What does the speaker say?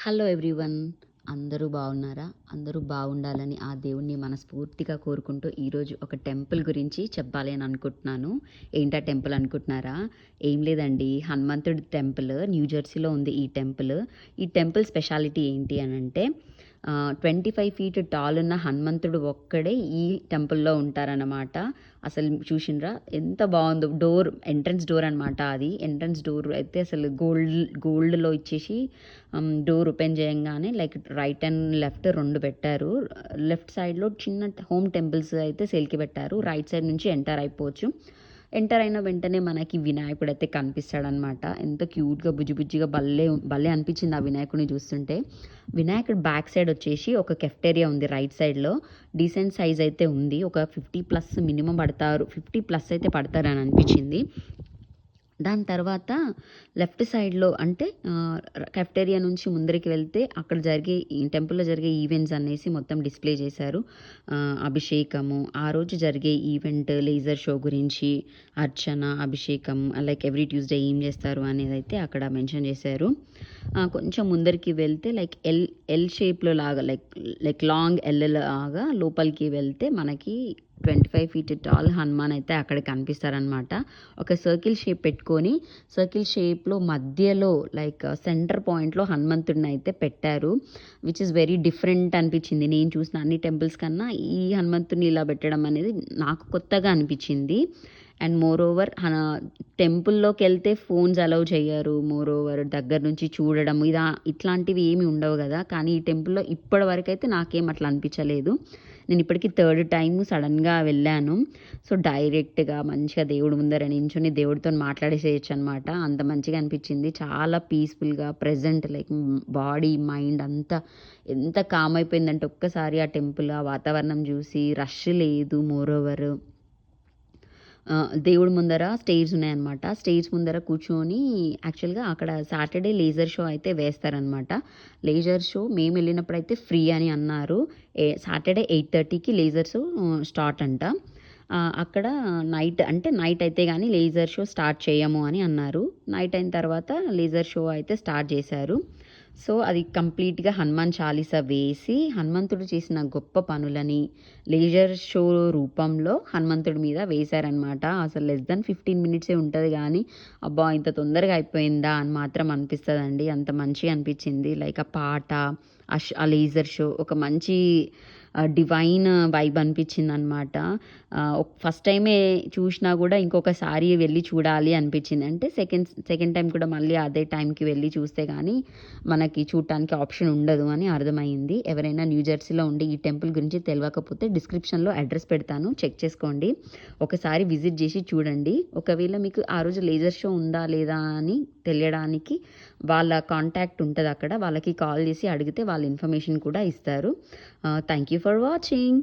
Hello everyone. అందరూ బాగున్నారా? అందరూ బాగుండాలని ఆ దేవుణ్ణి మనస్ఫూర్తిగా కోరుకుంటూ ఈరోజు ఒక టెంపుల్ గురించి చెప్పాలి అని అనుకుంటున్నాను. ఏంటా టెంపుల్ అనుకుంటున్నారా? ఏం లేదండి, హనుమంతుడి టెంపుల్ న్యూ జెర్సీలో ఉంది ఈ టెంపుల్. ఈ టెంపుల్ స్పెషాలిటీ ఏంటి అనంటే 25 ఫీట్ టాల్ ఉన్న హనుమంతుడు ఒక్కడే ఈ టెంపుల్‌లో ఉంటారనమాట. అసలు చూషిండ్రా ఎంత బావుందో! ఎంట్రన్స్ డోర్ అనమాట అది. ఎంట్రన్స్ డోర్ అయితే అసలు గోల్డ్‌లో ఇచ్చేసి డోర్ ఓపెన్ చేయంగానే లైక్ రైట్ అండ్ లెఫ్ట్ 2 పెట్టారు. లెఫ్ట్ సైడ్‌లో చిన్న హోమ్ టెంపుల్స్ అయితే సేల్‌కి పెట్టారు. రైట్ సైడ్ నుంచి ఎంటర్ అయిపోవచ్చు. ఎంటర్ అయిన వెంటనే మనకి వినాయకుడైతే కనిపిస్తాడనమాట. ఎంత క్యూట్‌గా బుజ్జి భలే భలే అనిపించింది ఆ వినాయకుడిని చూస్తుంటే. వినాయకుడు బ్యాక్ సైడ్ వచ్చేసి ఒక కెఫ్టేరియా ఉంది రైట్ సైడ్‌లో. డీసెంట్ సైజ్ అయితే ఉంది. ఒక 50+ మినిమమ్ పడతారు. 50+ అయితే పడతారని అనిపించింది. దాని తర్వాత లెఫ్ట్ సైడ్‌లో అంటే కెఫ్టేరియా నుంచి ముందరికి వెళ్తే అక్కడ జరిగే ఈ టెంపుల్‌లో జరిగే ఈవెంట్స్ అనేసి మొత్తం డిస్‌ప్లే చేశారు. అభిషేకము, ఆ రోజు జరిగే ఈవెంట్, లేజర్ షో గురించి, అర్చన, అభిషేకం లైక్ ఎవ్రీ ట్యూస్‌డే ఏం చేస్తారు అనేదైతే అక్కడ మెన్షన్ చేశారు. కొంచెం ముందరికి వెళ్తే లైక్ ఎల్ షేప్‌లో లాగా లైక్ లాంగ్ ఎల్ లాగా లోపలికి వెళ్తే మనకి 25 ఫీట్ టాల్ హనుమాన్ అయితే అక్కడ కనిపిస్తారనమాట. ఒక సర్కిల్ షేప్ పెట్టుకొని సర్కిల్ షేప్‌లో మధ్యలో లైక్ సెంటర్ పాయింట్‌లో హనుమంతుడిని అయితే పెట్టారు. విచ్ ఈస్ వెరీ డిఫరెంట్ అనిపించింది. నేను చూసిన అన్ని టెంపుల్స్ కన్నా ఈ హనుమంతుడిని ఇలా పెట్టడం అనేది నాకు కొత్తగా అనిపించింది. అండ్ మోర్ ఓవర్ టెంపుల్లోకెళ్తే ఫోన్స్ అలౌ చెయ్యరు. మోర్ ఓవర్ దగ్గర నుంచి చూడడం ఇట్లాంటివి ఏమి ఉండవు కదా! కానీ ఈ టెంపుల్‌లో ఇప్పటి వరకైతే నాకేం అట్లా అనిపించలేదు. నేను ఇప్పటికి థర్డ్ టైమ్ సడన్‌గా వెళ్ళాను. సో, డైరెక్ట్‌గా మంచిగా దేవుడి ముందర నించొని దేవుడితోని మాట్లాడేసేయొచ్చు అనమాట. అంత మంచిగా అనిపించింది. చాలా పీస్‌ఫుల్‌గా ప్రెజెంట్ లైక్ బాడీ, మైండ్ అంతా ఎంత కామ్ అయిపోయిందంటే ఒక్కసారి ఆ టెంపుల్, ఆ వాతావరణం చూసి రష్ లేదు మోర్ ఓవర్. దేవుడి ముందర స్టేర్స్ ఉన్నాయన్నమాట. స్టేర్స్ ముందర కూర్చొని యాక్చువల్‌గా అక్కడ సాటర్‌డే లేజర్ షో అయితే వేస్తారనమాట. లేజర్ షో మేమెళ్ళినప్పుడైతే ఫ్రీ అని అన్నారు. సాటర్‌డే 8:30కి లేజర్ షో స్టార్ట్ అంట. అక్కడ నైట్ అయితే గానీ లేజర్ షో స్టార్ట్ చేయము అని అన్నారు. నైట్ అయిన తర్వాత లేజర్ షో అయితే స్టార్ట్ చేశారు. సో, అది కంప్లీట్‌గా హనుమాన్ చాలీసా వేసి, హనుమంతుడు చేసిన గొప్ప పనులని లేజర్ షో రూపంలో హనుమంతుడి మీద వేశారనమాట. అసలు లెస్ దెన్ 15 మినిట్సే ఉంటది గానీ, అబ్బా! ఇంత తొందరగా అయిపోయిందా అని మాత్రం అనిపిస్తదండి. అంత మంచిగా అనిపించింది. లైక్ ఆ పాట, ఆ లేజర్ షో ఒక మంచి డివైన్ వైబ్ అనిపించిందనమాట. ఫస్ట్ టైమే చూషినా గూడా ఇంకొకసారి వెళ్లి చూడాలి అనిపించింది. అంటే సెకండ్ టైమ్ కూడా మళ్ళీ అదే టైంకి వెళ్లి చూస్తే గానీ మనకి చూడటానికి ఆప్షన్ ఉండదు అని అర్థమైంది. ఎవరైనా న్యూ జెర్సీలో ఉండి ఈ టెంపుల్ గురించి తెలవకపోతే డిస్క్రిప్షన్‌లో అడ్రస్ పెడతాను. చెక్ చేసుకోండి. ఒకసారి విజిట్ చేసి చూడండి. ఒకవేళ మీకు ఆ రోజు లేజర్ షో ఉందా లేదా అని తెలియడానికి వాళ్ళ కాంటాక్ట్ ఉంటదక్కడ. వాళ్ళకి కాల్ చేసి అడిగితే వాళ్ళు ఇన్ఫర్మేషన్ కూడా ఇస్తారు. Thank you for watching.